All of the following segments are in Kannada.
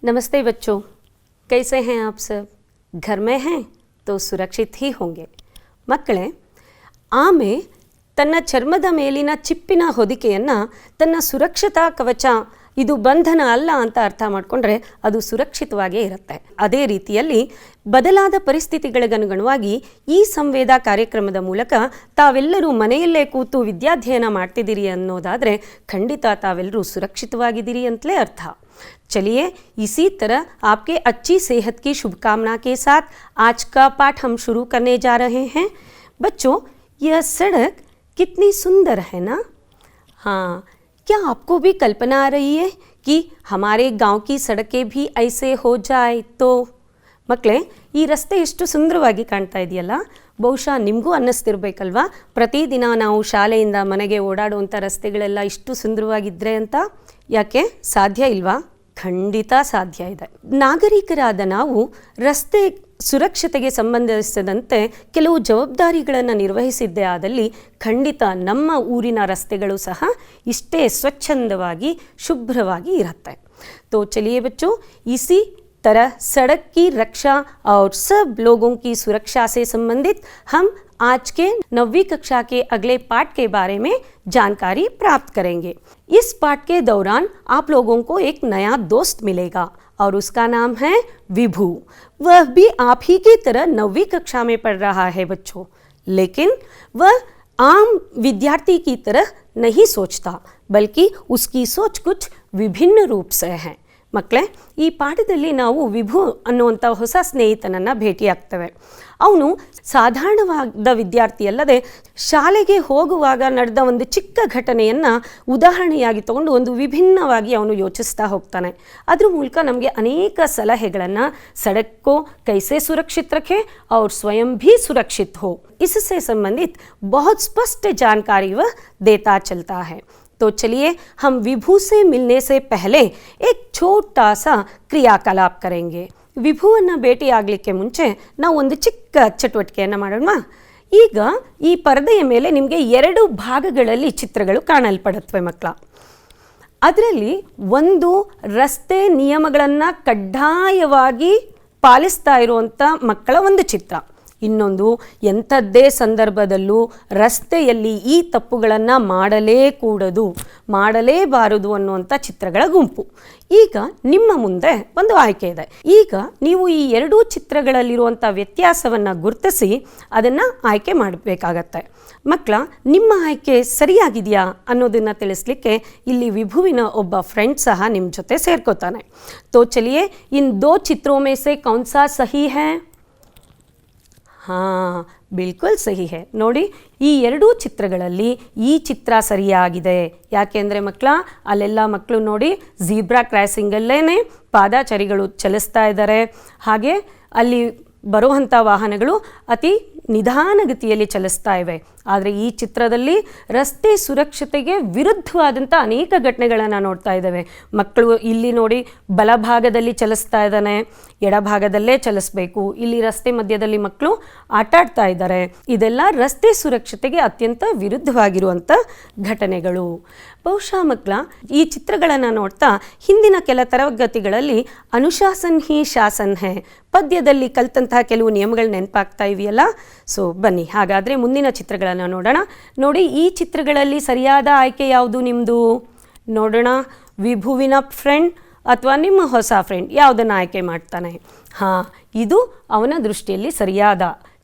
नमस्ते बच्चों, कैसे हैं आप सब? घर में हैं तो सुरक्षित ही होंगे. ಮಕ್ಕಳೇ, ಆಮೆ ತನ್ನ ಚರ್ಮದ ಮೇಲಿನ ಚಿಪ್ಪಿನ ಹೊದಿಕೆಯನ್ನು ತನ್ನ ಸುರಕ್ಷತಾ ಕವಚ, ಇದು ಬಂಧನ ಅಲ್ಲ ಅಂತ ಅರ್ಥ ಮಾಡಿಕೊಂಡ್ರೆ ಅದು ಸುರಕ್ಷಿತವಾಗೇ ಇರುತ್ತೆ. ಅದೇ ರೀತಿಯಲ್ಲಿ ಬದಲಾದ ಪರಿಸ್ಥಿತಿಗಳಿಗನುಗುಣವಾಗಿ ಈ ಸಂವೇದ ಕಾರ್ಯಕ್ರಮದ ಮೂಲಕ ತಾವೆಲ್ಲರೂ ಮನೆಯಲ್ಲೇ ಕೂತು ವಿದ್ಯಾಧ್ಯಯನ ಮಾಡ್ತಿದ್ದೀರಿ ಅನ್ನೋದಾದರೆ ಖಂಡಿತ ತಾವೆಲ್ಲರೂ ಸುರಕ್ಷಿತವಾಗಿದ್ದೀರಿ ಅಂತಲೇ ಅರ್ಥ. चलिए, इसी तरह आपके अच्छी सेहत की शुभकामना के साथ आज का पाठ हम शुरू करने जा रहे हैं. बच्चों, यह सड़क कितनी सुंदर है ना? हाँ, क्या आपको भी कल्पना आ रही है कि हमारे गांव की सड़कें भी ऐसे हो जाए तो? ಮಕ್ಕಳೇ, ಈ ರಸ್ತೆ ಎಷ್ಟು ಸುಂದರವಾಗಿ ಕಾಣ್ತಾ ಇದೆಯಲ್ಲ, ಬಹುಶಃ ನಿಮಗೂ ಅನ್ನಿಸ್ತಿರ್ಬೇಕಲ್ವಾ, ಪ್ರತಿದಿನ ನಾವು ಶಾಲೆಯಿಂದ ಮನೆಗೆ ಓಡಾಡುವಂಥ ರಸ್ತೆಗಳೆಲ್ಲ ಇಷ್ಟು ಸುಂದರವಾಗಿದ್ದರೆ ಅಂತ. ಯಾಕೆ ಸಾಧ್ಯ ಇಲ್ವಾ? ಖಂಡಿತ ಸಾಧ್ಯ ಇದೆ. ನಾಗರಿಕರಾದ ನಾವು ರಸ್ತೆ ಸುರಕ್ಷತೆಗೆ ಸಂಬಂಧಿಸಿದಂತೆ ಕೆಲವು ಜವಾಬ್ದಾರಿಗಳನ್ನು ನಿರ್ವಹಿಸಿದ್ದೇ ಆದಲ್ಲಿ ಖಂಡಿತ ನಮ್ಮ ಊರಿನ ರಸ್ತೆಗಳು ಸಹ ಇಷ್ಟೇ ಸ್ವಚ್ಛಂದವಾಗಿ ಶುಭ್ರವಾಗಿ ಇರುತ್ತೆ. तो चलिए बच्चों, इसी तरह सड़क की रक्षा और सब लोगों की सुरक्षा से संबंधित हम आज के 9वीं कक्षा के अगले पाठ के बारे में जानकारी प्राप्त करेंगे. इस पाठ के दौरान आप लोगों को एक नया दोस्त मिलेगा और उसका नाम है विभू. वह भी आप ही की तरह 9वीं कक्षा में पढ़ रहा है बच्चों, लेकिन वह आम विद्यार्थी की तरह नहीं सोचता, बल्कि उसकी सोच कुछ विभिन्न रूप से है. ಮಕ್ಕಳೇ, ಈ ಪಾಠದಲ್ಲಿ ನಾವು ವಿಭು ಅನ್ನುವಂಥ ಹೊಸ ಸ್ನೇಹಿತನನ್ನು ಭೇಟಿಯಾಗ್ತೇವೆ. ಅವನು ಸಾಧಾರಣವಾದ ವಿದ್ಯಾರ್ಥಿ ಅಲ್ಲದೆ ಶಾಲೆಗೆ ಹೋಗುವಾಗ ನಡೆದ ಒಂದು ಚಿಕ್ಕ ಘಟನೆಯನ್ನು ಉದಾಹರಣೆಯಾಗಿ ತಗೊಂಡು ಒಂದು ವಿಭಿನ್ನವಾಗಿ ಅವನು ಯೋಚಿಸ್ತಾ ಹೋಗ್ತಾನೆ. ಅದ್ರ ಮೂಲಕ ನಮಗೆ ಅನೇಕ ಸಲಹೆಗಳನ್ನು, ಸಡಕ್ಕೋ ಕೈಸೆ ಸುರಕ್ಷಿತ ರಖೆ और स्वयं भी सुरक्षित हो, इससे संबंधित बहुत स्पष्ट जानकारी वह देता चलता है. तो चलिए, हम विभू से मिलने से पहले एक छोटा सा क्रियाकलाप करेंगे. ವಿಭುವನ್ನು ಭೇಟಿಯಾಗಲಿಕ್ಕೆ ಮುಂಚೆ ನಾವು ಒಂದು ಚಿಕ್ಕ ಚಟುವಟಿಕೆಯನ್ನು ಮಾಡೋಣ. ಈಗ ಈ ಪರದೆಯ ಮೇಲೆ ನಿಮಗೆ 2 ಭಾಗಗಳಲ್ಲಿ ಚಿತ್ರಗಳು ಕಾಣಲ್ಪಡುತ್ತವೆ ಮಕ್ಕಳ. ಅದರಲ್ಲಿ ಒಂದು ರಸ್ತೆ ನಿಯಮಗಳನ್ನು ಕಡ್ಡಾಯವಾಗಿ ಪಾಲಿಸ್ತಾ ಇರುವಂಥ ಮಕ್ಕಳ ಒಂದು ಚಿತ್ರ, ಇನ್ನೊಂದು ಎಂಥದ್ದೇ ಸಂದರ್ಭದಲ್ಲೂ ರಸ್ತೆಯಲ್ಲಿ ಈ ತಪ್ಪುಗಳನ್ನು ಮಾಡಲೇಬಾರದು ಅನ್ನುವಂಥ ಚಿತ್ರಗಳ ಗುಂಪು. ಈಗ ನಿಮ್ಮ ಮುಂದೆ ಒಂದು ಆಯ್ಕೆ ಇದೆ. ಈಗ ನೀವು ಈ 2 ಚಿತ್ರಗಳಲ್ಲಿರುವಂಥ ವ್ಯತ್ಯಾಸವನ್ನು ಗುರುತಿಸಿ ಅದನ್ನು ಆಯ್ಕೆ ಮಾಡಬೇಕಾಗತ್ತೆ. ಮಕ್ಕಳ, ನಿಮ್ಮ ಆಯ್ಕೆ ಸರಿಯಾಗಿದೆಯಾ ಅನ್ನೋದನ್ನು ತಿಳಿಸ್ಲಿಕ್ಕೆ ಇಲ್ಲಿ ವಿಭುವಿನ ಒಬ್ಬ ಫ್ರೆಂಡ್ ಸಹ ನಿಮ್ಮ ಜೊತೆ ಸೇರ್ಕೋತಾನೆ. ತೋ ಚಲಿಯೇ, ಇನ್ 2 ಚಿತ್ರೋं में से कौन सा सही है? ಹಾಂ, ಬಿಲ್ಕುಲ್ ಸಹಿ ಹೇ. ನೋಡಿ, ಈ 2 ಚಿತ್ರಗಳಲ್ಲಿ ಈ ಚಿತ್ರ ಸರಿಯಾಗಿದೆ. ಯಾಕೆಂದರೆ ಮಕ್ಕಳ, ಅಲ್ಲೆಲ್ಲ ಮಕ್ಕಳು ನೋಡಿ ಝೀಬ್ರಾ ಕ್ರಾಸಿಂಗಲ್ಲೇ ಪಾದಾಚಾರಿಗಳು ಚಲಿಸ್ತಾ ಇದ್ದಾರೆ. ಹಾಗೆ ಅಲ್ಲಿ ಬರುವಂಥ ವಾಹನಗಳು ಅತಿ ನಿಧಾನಗತಿಯಲ್ಲಿ ಚಲಿಸ್ತಾ ಇವೆ. ಆದರೆ ಈ ಚಿತ್ರದಲ್ಲಿ ರಸ್ತೆ ಸುರಕ್ಷತೆಗೆ ವಿರುದ್ಧವಾದಂಥ ಅನೇಕ ಘಟನೆಗಳನ್ನು ನೋಡ್ತಾ ಇದ್ದೇವೆ. ಮಕ್ಕಳು ಇಲ್ಲಿ ನೋಡಿ ಬಲಭಾಗದಲ್ಲಿ ಚಲಿಸ್ತಾ ಇದ್ದಾನೆ, ಎಡಭಾಗದಲ್ಲೇ ಚಲಿಸಬೇಕು. ಇಲ್ಲಿ ರಸ್ತೆ ಮಧ್ಯದಲ್ಲಿ ಮಕ್ಕಳು ಆಟಾಡ್ತಾ ಇದ್ದಾರೆ. ಇದೆಲ್ಲ ರಸ್ತೆ ಸುರಕ್ಷತೆಗೆ ಅತ್ಯಂತ ವಿರುದ್ಧವಾಗಿರುವಂಥ ಘಟನೆಗಳು. ಬಹುಶಃ ಮಕ್ಕಳ, ಈ ಚಿತ್ರಗಳನ್ನು ನೋಡ್ತಾ ಹಿಂದಿನ ಕೆಲ ತರಗತಿಗಳಲ್ಲಿ ಅನುಶಾಸನ್ ಹಿ ಶಾಸನ್ ಹೇ ಪದ್ಯದಲ್ಲಿ ಕಲಿತಂತಹ ಕೆಲವು ನಿಯಮಗಳು ನೆನಪಾಗ್ತಾ ಇವೆಯಲ್ಲ. ಸೊ ಬನ್ನಿ, ಹಾಗಾದರೆ ಮುಂದಿನ ಚಿತ್ರಗಳನ್ನು ನೋಡೋಣ. ನೋಡಿ, ಈ ಚಿತ್ರಗಳಲ್ಲಿ ಸರಿಯಾದ ಆಯ್ಕೆ ಯಾವುದು ನಿಮ್ಮದು? ನೋಡೋಣ, ವಿಭುವಿನ ಫ್ರೆಂಡ್ ಅಥವಾ ನಿಮ್ಮ ಹೊಸ ಫ್ರೆಂಡ್ ಯಾವುದನ್ನು ಆಯ್ಕೆ ಮಾಡ್ತಾನೆ? ಹಾಂ, ಇದು ಅವನ ದೃಷ್ಟಿಯಲ್ಲಿ ಸರಿಯಾದ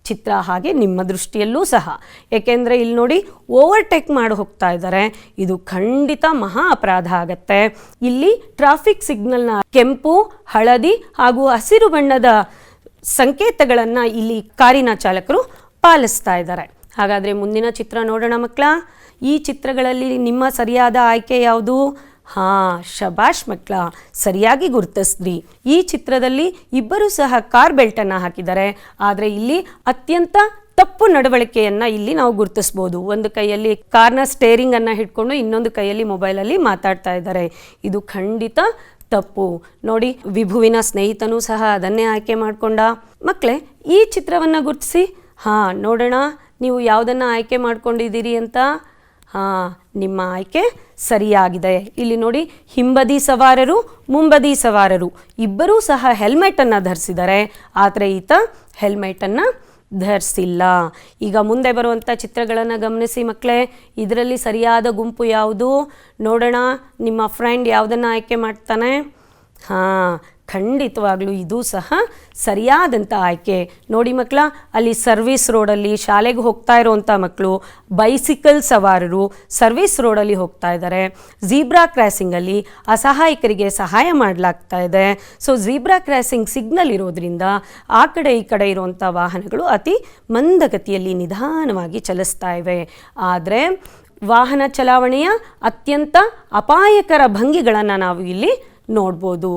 ಚಿತ್ರ, ಹಾಗೆ ನಿಮ್ಮ ದೃಷ್ಟಿಯಲ್ಲೂ ಸಹ. ಏಕೆಂದರೆ ಇಲ್ಲಿ ನೋಡಿ ಓವರ್ಟೇಕ್ ಮಾಡಿ ಹೋಗ್ತಾ ಇದ್ದಾರೆ. ಇದು ಖಂಡಿತ ಮಹಾ ಅಪರಾಧ ಆಗತ್ತೆ. ಇಲ್ಲಿ ಟ್ರಾಫಿಕ್ ಸಿಗ್ನಲ್ನ ಕೆಂಪು, ಹಳದಿ ಹಾಗೂ ಹಸಿರು ಬಣ್ಣದ ಸಂಕೇತಗಳನ್ನು ಇಲ್ಲಿ ಕಾರಿನ ಚಾಲಕರು ಪಾಲಿಸ್ತಾ ಇದ್ದಾರೆ. ಹಾಗಾದರೆ ಮುಂದಿನ ಚಿತ್ರ ನೋಡೋಣ ಮಕ್ಕಳ. ಈ ಚಿತ್ರಗಳಲ್ಲಿ ನಿಮ್ಮ ಸರಿಯಾದ ಆಯ್ಕೆ ಯಾವುದು? ಹಾಂ, ಶಬಾಷ್ ಮಕ್ಕಳ, ಸರಿಯಾಗಿ ಗುರುತಿಸಿದ್ರಿ. ಈ ಚಿತ್ರದಲ್ಲಿ ಇಬ್ಬರು ಸಹ ಕಾರ್ ಬೆಲ್ಟನ್ನು ಹಾಕಿದ್ದಾರೆ. ಆದರೆ ಇಲ್ಲಿ ಅತ್ಯಂತ ತಪ್ಪು ನಡವಳಿಕೆಯನ್ನು ಇಲ್ಲಿ ನಾವು ಗುರುತಿಸ್ಬೋದು. ಒಂದು ಕೈಯಲ್ಲಿ ಕಾರ್ನ ಸ್ಟೇರಿಂಗನ್ನು ಹಿಡ್ಕೊಂಡು ಇನ್ನೊಂದು ಕೈಯಲ್ಲಿ ಮೊಬೈಲಲ್ಲಿ ಮಾತಾಡ್ತಾ ಇದ್ದಾರೆ. ಇದು ಖಂಡಿತ ತಪ್ಪು. ನೋಡಿ, ವಿಭುವಿನ ಸ್ನೇಹಿತನೂ ಸಹ ಅದನ್ನೇ ಆಯ್ಕೆ ಮಾಡಿಕೊಂಡ. ಮಕ್ಕಳೇ, ಈ ಚಿತ್ರವನ್ನು ಗುರುತಿಸಿ. ಹಾಂ, ನೋಡೋಣ ನೀವು ಯಾವುದನ್ನು ಆಯ್ಕೆ ಮಾಡ್ಕೊಂಡಿದ್ದೀರಿ ಅಂತ. ಹಾಂ, ನಿಮ್ಮ ಆಯ್ಕೆ ಸರಿಯಾಗಿದೆ. ಇಲ್ಲಿ ನೋಡಿ, ಹಿಂಬದಿ ಸವಾರರು ಮುಂಬದಿ ಸವಾರರು ಇಬ್ಬರೂ ಸಹ ಹೆಲ್ಮೆಟನ್ನು ಧರಿಸಿದ್ದಾರೆ, ಆದರೆ ಈತ ಹೆಲ್ಮೆಟನ್ನು ಧರಿಸಿಲ್ಲ. ಈಗ ಮುಂದೆ ಬರುವಂಥ ಚಿತ್ರಗಳನ್ನು ಗಮನಿಸಿ ಮಕ್ಕಳೇ. ಇದರಲ್ಲಿ ಸರಿಯಾದ ಗುಂಪು ಯಾವುದು ನೋಡೋಣ. ನಿಮ್ಮ ಫ್ರೆಂಡ್ ಯಾವುದನ್ನು ಆಯ್ಕೆ ಮಾಡ್ತಾನೆ? ಹಾಂ, ಖಂಡಿತವಾಗ್ಲೂ ಇದು ಸಹ ಸರಿಯಾದಂಥ ಆಯ್ಕೆ. ನೋಡಿ ಮಕ್ಕಳ, ಅಲ್ಲಿ ಸರ್ವಿಸ್ ರೋಡಲ್ಲಿ ಶಾಲೆಗೆ ಹೋಗ್ತಾ ಇರೋವಂಥ ಮಕ್ಕಳು, ಬೈಸಿಕಲ್ ಸವಾರರು ಸರ್ವಿಸ್ ರೋಡಲ್ಲಿ ಹೋಗ್ತಾ ಇದ್ದಾರೆ. ಝೀಬ್ರಾ ಕ್ರಾಸಿಂಗಲ್ಲಿ ಅಸಹಾಯಕರಿಗೆ ಸಹಾಯ ಮಾಡಲಾಗ್ತಾ ಇದೆ. ಸೊ ಝೀಬ್ರಾ ಕ್ರಾಸಿಂಗ್ ಸಿಗ್ನಲ್ ಇರೋದ್ರಿಂದ ಆ ಕಡೆ ಈ ಕಡೆ ಇರುವಂಥ ವಾಹನಗಳು ಅತಿ ಮಂದಗತಿಯಲ್ಲಿ ನಿಧಾನವಾಗಿ ಚಲಿಸ್ತಾ ಇವೆ. ಆದರೆ ವಾಹನ ಚಲಾವಣೆಯ ಅತ್ಯಂತ ಅಪಾಯಕರ ಭಂಗಿಗಳನ್ನು ನಾವು ಇಲ್ಲಿ ನೋಡ್ಬೋದು.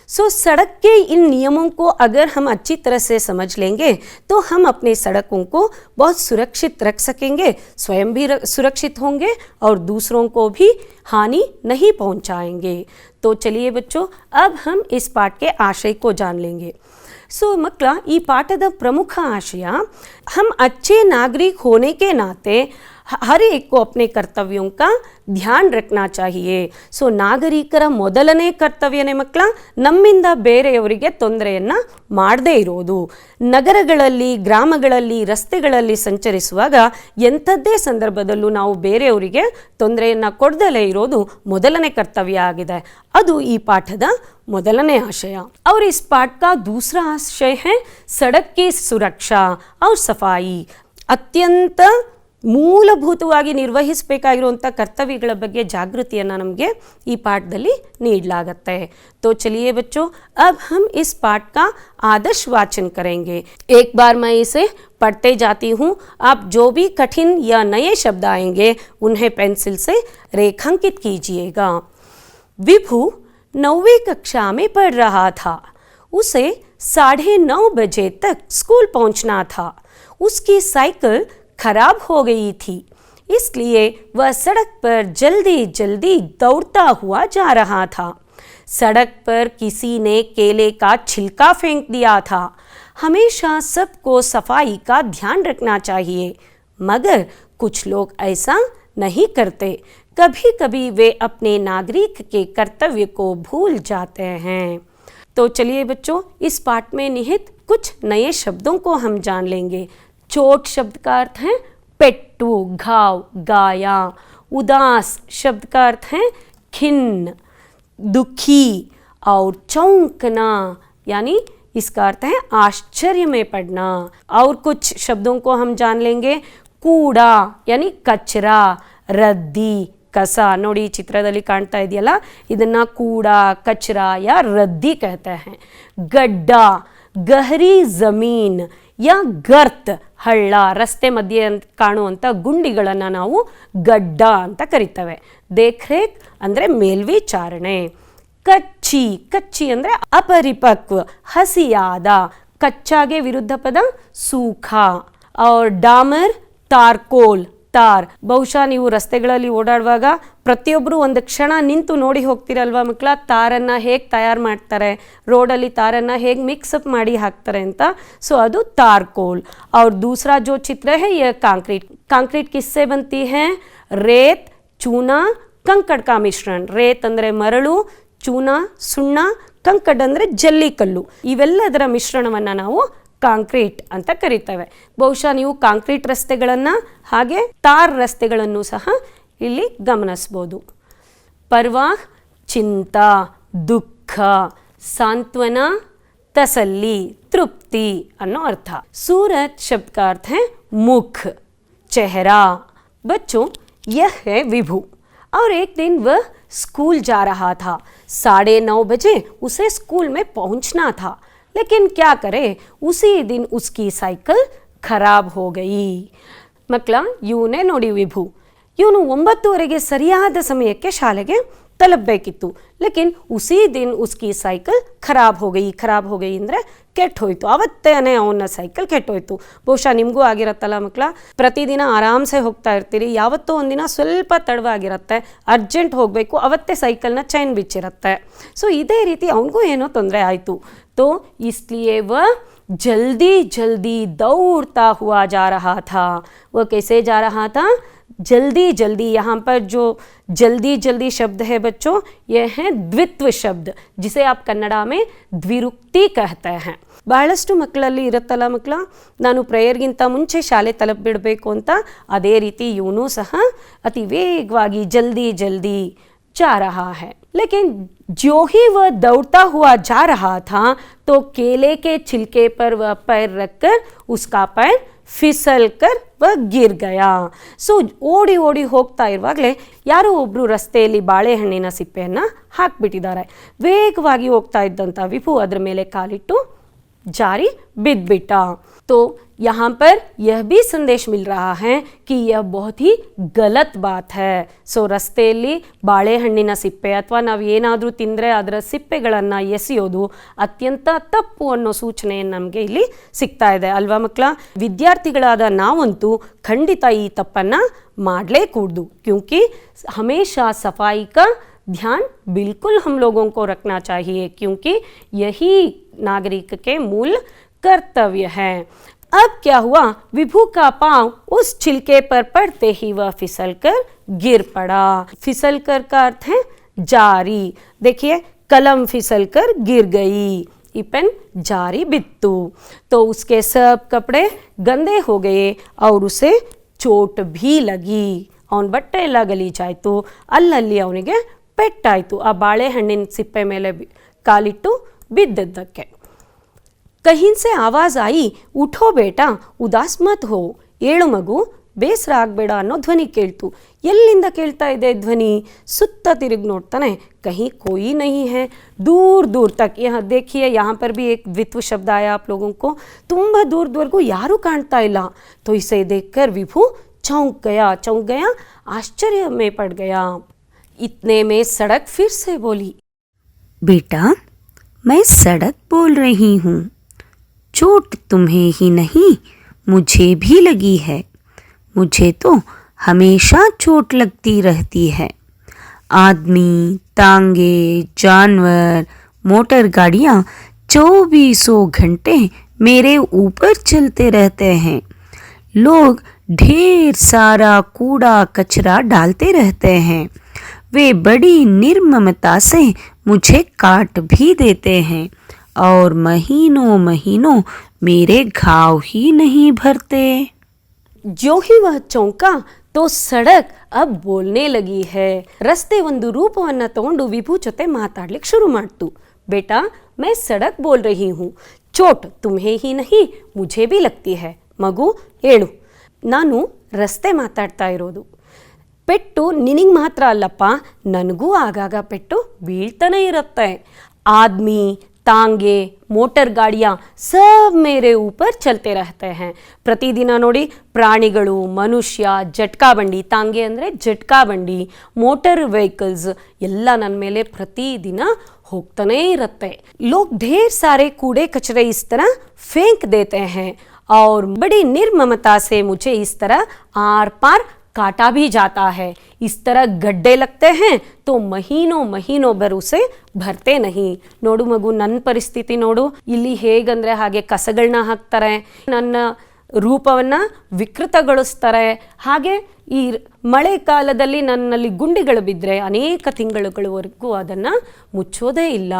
सो सड़क के इन नियमों को अगर हम अच्छी तरह से समझ लेंगे तो हम अपने सड़कों को बहुत सुरक्षित रख सकेंगे, स्वयं भी सुरक्षित होंगे और दूसरों को भी हानि नहीं पहुंचाएंगे. तो चलिए बच्चों, अब हम इस पाठ के आशय को जान लेंगे. सो मಕ್ಕಳ, ಈ ಪಾಠದ ಪ್ರಮುಖ ಆಶಯ, हम अच्छे नागरिक होने के नाते हर एक को अपने कर्तव्यों का ध्यान रखना चाहिए. ಸೊ ನಾಗರಿಕರ ಮೊದಲನೇ ಕರ್ತವ್ಯನೇ ಮಕ್ಕಳ, ನಮ್ಮಿಂದ ಬೇರೆಯವರಿಗೆ ತೊಂದರೆಯನ್ನು ಮಾಡದೇ ಇರೋದು. ನಗರಗಳಲ್ಲಿ, ಗ್ರಾಮಗಳಲ್ಲಿ, ರಸ್ತೆಗಳಲ್ಲಿ ಸಂಚರಿಸುವಾಗ ಎಂಥದ್ದೇ ಸಂದರ್ಭದಲ್ಲೂ ನಾವು ಬೇರೆಯವರಿಗೆ ತೊಂದರೆಯನ್ನು ಕೊಡದಲೇ ಇರೋದು ಮೊದಲನೇ ಕರ್ತವ್ಯ ಆಗಿದೆ. ಅದು ಈ ಪಾಠದ ಮೊದಲನೇ ಆಶಯ. और इस पाठ का दूसरा आशय है सड़क की सुरक्षा और सफाई. ಅತ್ಯಂತ ಮೂಲಭೂತವಾಗಿ ನಿರ್ವಹಿಸಬೇಕಾಗಿರುವಂಥ ಕರ್ತವ್ಯಗಳ ಬಗ್ಗೆ ಜಾಗೃತಿಯನ್ನು ನಮಗೆ ಈ ಪಾಠದಲ್ಲಿ ನೀಡಲಾಗತ್ತೆ. तो चलिए बच्चों, अब हम इस पाठ का आदर्श वाचन करेंगे. एक बार मैं इसे पढ़ते जाती हूँ. आप जो भी कठिन या नए शब्द आएंगे उन्हें पेंसिल से रेखांकित कीजिएगा. विभू 9वीं कक्षा में पढ़ रहा था. उसे 9:30 बजे तक स्कूल पहुँचना था. उसकी साइकिल खराब हो गई थी, इसलिए वह सड़क पर जल्दी जल्दी दौड़ता हुआ जा रहा था. सड़क पर किसी ने केले का छिलका फेंक दिया था. हमेशा सबको सफाई का ध्यान रखना चाहिए, मगर कुछ लोग ऐसा नहीं करते. कभी कभी वे अपने नागरिक के कर्तव्य को भूल जाते हैं. तो चलिए बच्चों, इस पाठ में निहित कुछ नए शब्दों को हम जान लेंगे. चोट शब्द का अर्थ है पेट्टू, घाव, गाया. उदास शब्द का अर्थ है खिन्न, दुखी. और चौंकना यानी इसका अर्थ है आश्चर्य में पड़ना. और कुछ शब्दों को हम जान लेंगे. कूड़ा यानी कचरा, रद्दी, ಕಸ. ನೋಡಿ, ಚಿತ್ರದಲ್ಲಿ ಕಾಣ್ತಾ ಇದೆಯಲ್ಲ, ಇದನ್ನು ಕೂಡ, ಕಚರ ಯಾ ರದ್ದಿ कहते हैं. ಗಡ್ಡ, ಗಹರಿ ಜಮೀನ್ ಯಾ ಗರ್ತ್, ಹಳ್ಳ, ರಸ್ತೆ ಮಧ್ಯೆ ಕಾಣುವಂಥ ಗುಂಡಿಗಳನ್ನು ನಾವು ಗಡ್ಡ ಅಂತ ಕರಿತೇವೆ. ದೇಖ್ರೇಖ್ ಅಂದರೆ ಮೇಲ್ವಿಚಾರಣೆ. ಕಚ್ಚಿ, ಕಚ್ಚಿ ಅಂದರೆ ಅಪರಿಪಕ್ವ, ಹಸಿಯಾದ. ಕಚ್ಚಾಗೆ ವಿರುದ್ಧ ಪದ ಸೂಖ. और ಡಾಮರ್, ತಾರ್ಕೋಲ್, ತಾರ್. ಬಹುಶಃ ನೀವು ರಸ್ತೆಗಳಲ್ಲಿ ಓಡಾಡುವಾಗ ಪ್ರತಿಯೊಬ್ಬರು ಒಂದು ಕ್ಷಣ ನಿಂತು ನೋಡಿ ಹೋಗ್ತಿರಲ್ವ ಮಕ್ಕಳ, ತಾರನ್ನು ಹೇಗೆ ತಯಾರು ಮಾಡ್ತಾರೆ, ರೋಡಲ್ಲಿ ತಾರನ್ನು ಹೇಗೆ ಮಿಕ್ಸಪ್ ಮಾಡಿ ಹಾಕ್ತಾರೆ ಅಂತ. ಸೊ ಅದು ತಾರ್ಕೋಲ್. और दूसरा जो चित्र है यह कांक्रीट. कांक्रीट किससे बनती है? रेत, चूना, कंकड़ का मिश्रण. ರೇತ್ ಅಂದರೆ ಮರಳು, ಚೂನ ಸುಣ್ಣ, ಕಂಕಡ್ ಅಂದರೆ ಜಲ್ಲಿಕಲ್ಲು. ಇವೆಲ್ಲದರ ಮಿಶ್ರಣವನ್ನು ನಾವು ಕಾಂಕ್ರೀಟ್ ಅಂತ ಕರೀತೇವೆ. ಬಹುಶಃ ನೀವು ಕಾಂಕ್ರೀಟ್ ರಸ್ತೆಗಳನ್ನು ಹಾಗೆ ತಾರ್ ರಸ್ತೆಗಳನ್ನು ಸಹ ಇಲ್ಲಿ ಗಮನಿಸ್ಬೋದು. ಪರ್ವಾಹ್ ಚಿಂತಾ, ದುಃಖ, ಸಾಂತ್ವನ, तसल्ली, तृप्ति ಅನ್ನೋ ಅರ್ಥ. सूरत शब्द का अर्थ है मुख, चेहरा. बच्चों, यह है विभू. और एक दिन वह स्कूल जा रहा था. 9:30 बजे उसे स्कूल में पहुंचना था, लेकिन क्या करे, उसी दिन उसकी साइकिल खराब हो गई. ಮಕ್ಕಳ, ಇವನೇ ನೋಡಿ ವಿಭು. ಇವನು 9:30ಗೆ ಸರಿಯಾದ ಸಮಯಕ್ಕೆ ಶಾಲೆಗೆ ತಲುಪಬೇಕಿತ್ತು. ಲೇಕಿನ್ ಉಸಿ ದಿನ ಉಸ್ಕಿ ಸೈಕಲ್ ಖರಾಬ್ ಹೋಗಯಿ. ಖರಾಬ್ ಹೋಗಯಿ ಅಂದರೆ ಕೆಟ್ಟು ಹೋಯಿತು. ಅವತ್ತೇನೆ ಅವನ ಸೈಕಲ್ ಕೆಟ್ಟೋಯ್ತು. ಬಹುಶಃ ನಿಮಗೂ ಆಗಿರತ್ತಲ್ಲ ಮಕ್ಕಳ, ಪ್ರತಿದಿನ ಆರಾಮ್ಸೆ ಹೋಗ್ತಾ ಇರ್ತೀರಿ, ಯಾವತ್ತೋ ಒಂದಿನ ಸ್ವಲ್ಪ ತಡವಾಗಿರುತ್ತೆ, ಅರ್ಜೆಂಟ್ ಹೋಗಬೇಕು, ಅವತ್ತೇ ಸೈಕಲ್ನ ಚೈನ್ ಬಿಚ್ಚಿರುತ್ತೆ. ಸೊ ಇದೇ ರೀತಿ ಅವನಿಗೂ ಏನೋ ತೊಂದರೆ ಆಯಿತು. तो इसलिए वह जल्दी जल्दी दौड़ता हुआ जा रहा था. वह कैसे जा रहा था? जल्दी जल्दी, यहाँ पर जो जल्दी जल्दी शब्द है बच्चों, यह है द्वित्व शब्द, जिसे आप कन्नಡ में द्विरुक्ति कहते हैं. ಬಹಳಷ್ಟು ಮಕ್ಕಳಲ್ಲಿ ಇರುತ್ತಲ್ಲ ಮಕ್ಕಳ, ನಾನು ಪ್ರೇಯರ್ಗಿಂತ ಮುಂಚೆ ಶಾಲೆ ತಲುಪಿಬಿಡಬೇಕು ಅಂತ, ಅದೇ ರೀತಿ ಇವನು ಸಹ ಅತಿ ವೇಗವಾಗಿ ಜಲ್ದಿ ಜಲ್ದಿ जा रहा है. लेकिन जो ही वह दौड़ता हुआ जा रहा था तो केले के छिलके पर वह पैर रखकर उसका पैर फिसल कर वह गिर गया. ಸೊ ಓಡಿ ಓಡಿ ಹೋಗ್ತಾ ಇರುವಾಗಲೇ ಯಾರೋ ಒಬ್ಬರು ರಸ್ತೆಯಲ್ಲಿ ಬಾಳೆಹಣ್ಣಿನ ಸಿಪ್ಪೆಯನ್ನು ಹಾಕಿಬಿಟ್ಟಿದ್ದಾರೆ. ವೇಗವಾಗಿ ಹೋಗ್ತಾ ಇದ್ದಂಥ ವಿಭು ಅದರ ಮೇಲೆ ಕಾಲಿಟ್ಟು जारी बिद्बिटा. तो यहाँ पर यह भी संदेश मिल रहा है कि यह बहुत ही गलत बात है. ಸೊ ರಸ್ತೆಯಲ್ಲಿ ಬಾಳೆಹಣ್ಣಿನ ಸಿಪ್ಪೆ ಅಥವಾ ನಾವು ಏನಾದರೂ ತಿಂದರೆ ಅದರ ಸಿಪ್ಪೆಗಳನ್ನು ಎಸೆಯೋದು ಅತ್ಯಂತ ತಪ್ಪು ಅನ್ನೋ ಸೂಚನೆ ನಮಗೆ ಇಲ್ಲಿ ಸಿಗ್ತಾ ಇದೆ ಅಲ್ವಾ ಮಕ್ಕಳ. ವಿದ್ಯಾರ್ಥಿಗಳಾದ ನಾವಂತೂ ಖಂಡಿತ ಈ ತಪ್ಪನ್ನು ಮಾಡಲೇಕೂಡ್ದು. ಕ್ಯೂಂಕಿ ಹಮೇಶಾ ಸಫಾಯಿ ಕಾ ध्यान बिल्कुल हम लोगों को रखना चाहिए, क्योंकि यही नागरिक के मूल कर्तव्य है. अब क्या हुआ, विभू का पांव उस छिलके पर पड़ते ही वह फिसलकर गिर पड़ा. फिसलकर का अर्थ है जारी. देखिए, कलम फिसलकर गिर गई, ये पेन जारी बित्तू. तो उसके सब कपड़े गंदे हो गए और उसे चोट भी लगी. ಅವನ ಬಟ್ಟೆ ಎಲ್ಲ ಗಲೀಜಾಯಿತು, ಅಲ್ಲಲ್ಲಿ ಅವನಿಗೆ ಪೆಟ್ಟಾಯಿತು ಆ ಬಾಳೆಹಣ್ಣಿನ ಸಿಪ್ಪೆ ಮೇಲೆ ಕಾಲಿಟ್ಟು ಬಿದ್ದದ್ದಕ್ಕೆ. कहीं से आवाज़ आई, उठो बेटा उदास मत हो, ಏಳು ಮಗು ಬೇಸರ ಆಗಬೇಡ ಅನ್ನೋ ಧ್ವನಿ ಕೇಳ್ತು. ಎಲ್ಲಿಂದ ಕೇಳ್ತಾ ಇದೆ ಧ್ವನಿ? ಸುತ್ತ ತಿರುಗಿ ನೋಡ್ತಾನೆ, कहीं कोई नहीं है. दूर दूर तक, यहाँ देखिए यहाँ पर भी एक द्वित्व शब्द आया आप लोगों को. ತುಂಬ दूरವರೆಗೂ ಯಾರೂ ಕಾಣ್ತಾ ಇಲ್ಲ. तो इसे देखकर विभू चौंक गया, आश्चर्य में पड़ गया. इतने में सड़क फिर से बोली, बेटा मैं सड़क बोल रही हूँ, चोट तुम्हें ही नहीं मुझे भी लगी है. मुझे तो हमेशा चोट लगती रहती है. आदमी, तांगे, जानवर, मोटर गाड़ियाँ 24 घंटे मेरे ऊपर चलते रहते हैं. लोग ढेर सारा कूड़ा कचरा डालते रहते हैं. वे बड़ी निर्ममता से मुझे काट भी देते हैं और महीनों महीनों मेरे घाव ही नहीं भरते. जो ही वह चौंका तो सड़क अब बोलने लगी है. ರಸ್ತೆ ಒಂದು ರೂಪವನ್ನು ತಗೊಂಡು ವಿಭು ಜೊತೆ ಮಾತಾಡ್ಲಿಕ್ಕೆ ಶುರು ಮಾಡ್ತು. बेटा मैं सड़क बोल रही हूँ, चोट तुम्हें ही नहीं मुझे भी लगती है. ಮಗು ಹೇಳು, ನಾನು ರಸ್ತೆ ಮಾತಾಡ್ತಾ ಇರೋದು. ಪೆಟ್ಟು ನಿನಗೆ ಮಾತ್ರ ಅಲ್ಲಪ್ಪ, ನನಗೂ ಆಗಾಗ ಪೆಟ್ಟು ಬೀಳ್ತಾನೆ ಇರುತ್ತೆ. ಆದ್ಮಿ, ತಾಂಗೆ, ಮೋಟರ್ ಗಾಡಿಯಾ ಸಬ್ ಮೇರೆ ಊಪರ್ ಚಲ್ತೆ ರಹತೆ ಹೈ. ಪ್ರತಿದಿನ ನೋಡಿ ಪ್ರಾಣಿಗಳು, ಮನುಷ್ಯ, ಜಟ್ಕಾ ಬಂಡಿ, ತಾಂಗೆ ಅಂದರೆ ಜಟ್ಕಾ ಬಂಡಿ, ಮೋಟರ್ ವೆಹಿಕಲ್ಸ್ ಎಲ್ಲ ನನ್ನ ಮೇಲೆ ಪ್ರತಿದಿನ ಹೋಗ್ತಾನೇ ಇರುತ್ತೆ. लोग ढेर सारे कूड़े कचरे इस तरह फेंक देते हैं और बड़ी निर्ममता से मुझे इस तरह आर पार काटा भी जाता है. इस तरह गड्ढे लगते हैं तो महीनों महीनों भर उसे भरते नहीं. ನೋಡು ಮಗು, ನನ್ನ ಪರಿಸ್ಥಿತಿ ನೋಡು, ಇಲ್ಲಿ ಹೇಗಂದರೆ ಹಾಗೆ ಕಸಗಳನ್ನ ಹಾಕ್ತಾರೆ, ನನ್ನ ರೂಪವನ್ನು ವಿಕೃತಗೊಳಿಸ್ತಾರೆ. ಹಾಗೆ ಈ ಮಳೆಗಾಲದಲ್ಲಿ ನನ್ನಲ್ಲಿ ಗುಂಡಿಗಳು ಬಿದ್ದರೆ ಅನೇಕ ತಿಂಗಳುಗಳವರೆಗೂ ಅದನ್ನು ಮುಚ್ಚೋದೇ ಇಲ್ಲ.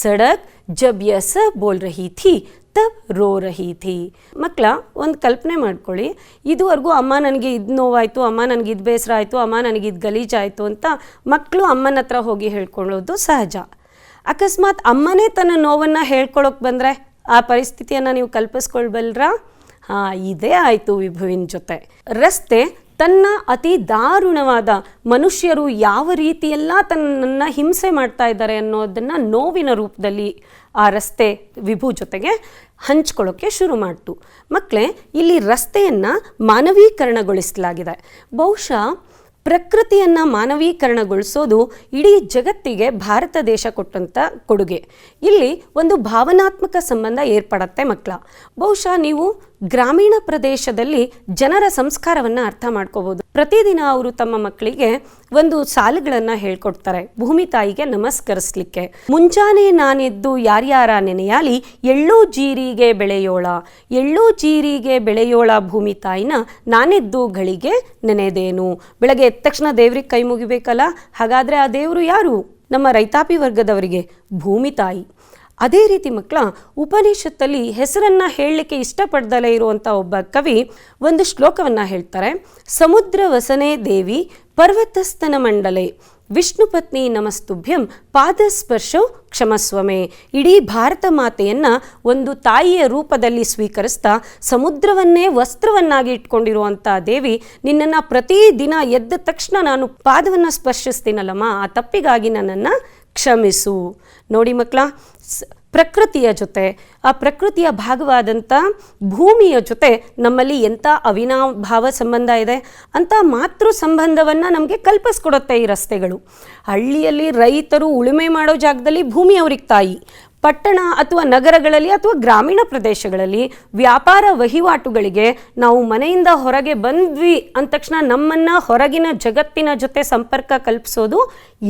ಸಡಕ್ ಜಬ್ ಯಹ ಸಬ್ ಬೋಲ್ ರಹಿ ಥಿ ತಬ್ ರೋ ರಹಿ ಥಿ. ಮಕ್ಕಳ, ಒಂದು ಕಲ್ಪನೆ ಮಾಡ್ಕೊಳ್ಳಿ, ಇದುವರೆಗೂ ಅಮ್ಮ ನನಗೆ ಇದು ನೋವಾಯಿತು, ಅಮ್ಮ ನನಗೆ ಇದು ಬೇಸರ ಆಯಿತು, ಅಮ್ಮ ನನಗೆ ಇದು ಗಲೀಜಾಯಿತು ಅಂತ ಮಕ್ಕಳು ಅಮ್ಮನ ಹತ್ರ ಹೋಗಿ ಹೇಳ್ಕೊಳ್ಳೋದು ಸಹಜ. ಅಕಸ್ಮಾತ್ ಅಮ್ಮನೇ ತನ್ನ ನೋವನ್ನು ಹೇಳ್ಕೊಳಕ್ಕೆ ಬಂದರೆ ಆ ಪರಿಸ್ಥಿತಿಯನ್ನು ನೀವು ಕಲ್ಪಿಸ್ಕೊಳ್ಬಲ್ರಾ? ಹಾಂ, ಇದೇ ಆಯಿತು ವಿಭುವಿನ ಜೊತೆ. ರಸ್ತೆ ತನ್ನ ಅತಿ ದಾರುಣವಾದ ಮನುಷ್ಯರು ಯಾವ ರೀತಿಯೆಲ್ಲ ತನ್ನನ್ನು ಹಿಂಸೆ ಮಾಡ್ತಾ ಇದ್ದಾರೆ ಅನ್ನೋದನ್ನು ನೋವಿನ ರೂಪದಲ್ಲಿ ಆ ರಸ್ತೆ ವಿಭು ಜೊತೆಗೆ ಹಂಚ್ಕೊಳ್ಳೋಕ್ಕೆ ಶುರು ಮಾಡ್ತು. ಮಕ್ಕಳೇ, ಇಲ್ಲಿ ರಸ್ತೆಯನ್ನು ಮಾನವೀಕರಣಗೊಳಿಸಲಾಗಿದೆ. ಬಹುಶಃ ಪ್ರಕೃತಿಯನ್ನು ಮಾನವೀಕರಣಗೊಳಿಸೋದು ಇಡೀ ಜಗತ್ತಿಗೆ ಭಾರತ ದೇಶ ಕೊಟ್ಟಂಥ ಕೊಡುಗೆ. ಇಲ್ಲಿ ಒಂದು ಭಾವನಾತ್ಮಕ ಸಂಬಂಧ ಏರ್ಪಡುತ್ತೆ ಮಕ್ಕಳ. ಬಹುಶಃ ನೀವು ಗ್ರಾಮೀಣ ಪ್ರದೇಶದಲ್ಲಿ ಜನರ ಸಂಸ್ಕಾರವನ್ನು ಅರ್ಥ ಮಾಡ್ಕೋಬೋದು. ಪ್ರತಿದಿನ ಅವರು ತಮ್ಮ ಮಕ್ಕಳಿಗೆ ಒಂದು ಸಾಲುಗಳನ್ನು ಹೇಳ್ಕೊಡ್ತಾರೆ ಭೂಮಿ ತಾಯಿಗೆ ನಮಸ್ಕರಿಸ್ಲಿಕ್ಕೆ. ಮುಂಜಾನೆ ನಾನೆದ್ದು ಯಾರ್ಯಾರ ನೆನೆಯಾಲಿ, ಎಳ್ಳು ಜೀರಿಗೆ ಬೆಳೆಯೋಳ, ಎಳ್ಳು ಜೀರಿಗೆ ಬೆಳೆಯೋಳ ಭೂಮಿ ತಾಯಿನ ನಾನೆದ್ದು ಗಳಿಗೆ ನೆನೆದೇನು. ಬೆಳಗ್ಗೆ ಎದ್ದ ತಕ್ಷಣ ದೇವ್ರಿಗೆ ಕೈ ಮುಗಿಬೇಕಲ್ಲ, ಹಾಗಾದರೆ ಆ ದೇವರು ಯಾರು? ನಮ್ಮ ರೈತಾಪಿ ವರ್ಗದವರಿಗೆ ಭೂಮಿ ತಾಯಿ. ಅದೇ ರೀತಿ ಮಕ್ಕಳ, ಉಪನಿಷತ್ತಲ್ಲಿ ಹೆಸರನ್ನು ಹೇಳಲಿಕ್ಕೆ ಇಷ್ಟಪಡ್ದಲೇ ಇರುವಂಥ ಒಬ್ಬ ಕವಿ ಒಂದು ಶ್ಲೋಕವನ್ನು ಹೇಳ್ತಾರೆ. ಸಮುದ್ರ ವಸನೆ ದೇವಿ ಪರ್ವತಸ್ತನ ಮಂಡಲೆ ವಿಷ್ಣು ಪತ್ನಿ ನಮಸ್ತುಭ್ಯಂ ಪಾದಸ್ಪರ್ಶೋ ಕ್ಷಮಸ್ವಮೆ. ಇಡೀ ಭಾರತ ಮಾತೆಯನ್ನು ಒಂದು ತಾಯಿಯ ರೂಪದಲ್ಲಿ ಸ್ವೀಕರಿಸ್ತಾ ಸಮುದ್ರವನ್ನೇ ವಸ್ತ್ರವನ್ನಾಗಿ ಇಟ್ಕೊಂಡಿರುವಂಥ ದೇವಿ, ನಿನ್ನನ್ನು ಪ್ರತಿದಿನ ಎದ್ದ ತಕ್ಷಣ ನಾನು ಪಾದವನ್ನು ಸ್ಪರ್ಶಿಸ್ತೀನಲ್ಲಮ್ಮ, ಆ ತಪ್ಪಿಗಾಗಿ ನನ್ನನ್ನು ಕ್ಷಮಿಸು. ನೋಡಿ ಮಕ್ಕಳ, ಪ್ರಕೃತಿಯ ಜೊತೆ, ಆ ಪ್ರಕೃತಿಯ ಭಾಗವಾದಂಥ ಭೂಮಿಯ ಜೊತೆ ನಮ್ಮಲ್ಲಿ ಎಂಥ ಅವಿನಾಭಾವ ಸಂಬಂಧ ಇದೆ ಅಂತ ಮಾತೃ ಸಂಬಂಧವನ್ನು ನಮಗೆ ಕಲ್ಪಿಸ್ಕೊಡುತ್ತೆ ಈ ರಸ್ತೆಗಳು. ಹಳ್ಳಿಯಲ್ಲಿ ರೈತರು ಉಳುಮೆ ಮಾಡೋ ಜಾಗದಲ್ಲಿ ಭೂಮಿ ಅವ್ರಿಗೆ ತಾಯಿ. ಪಟ್ಟಣ ಅಥವಾ ನಗರಗಳಲ್ಲಿ ಅಥವಾ ಗ್ರಾಮೀಣ ಪ್ರದೇಶಗಳಲ್ಲಿ ವ್ಯಾಪಾರ ವಹಿವಾಟುಗಳಿಗೆ ನಾವು ಮನೆಯಿಂದ ಹೊರಗೆ ಬಂದ್ವಿ ಅಂದ ತಕ್ಷಣ ನಮ್ಮನ್ನು ಹೊರಗಿನ ಜಗತ್ತಿನ ಜೊತೆ ಸಂಪರ್ಕ ಕಲ್ಪಿಸೋದು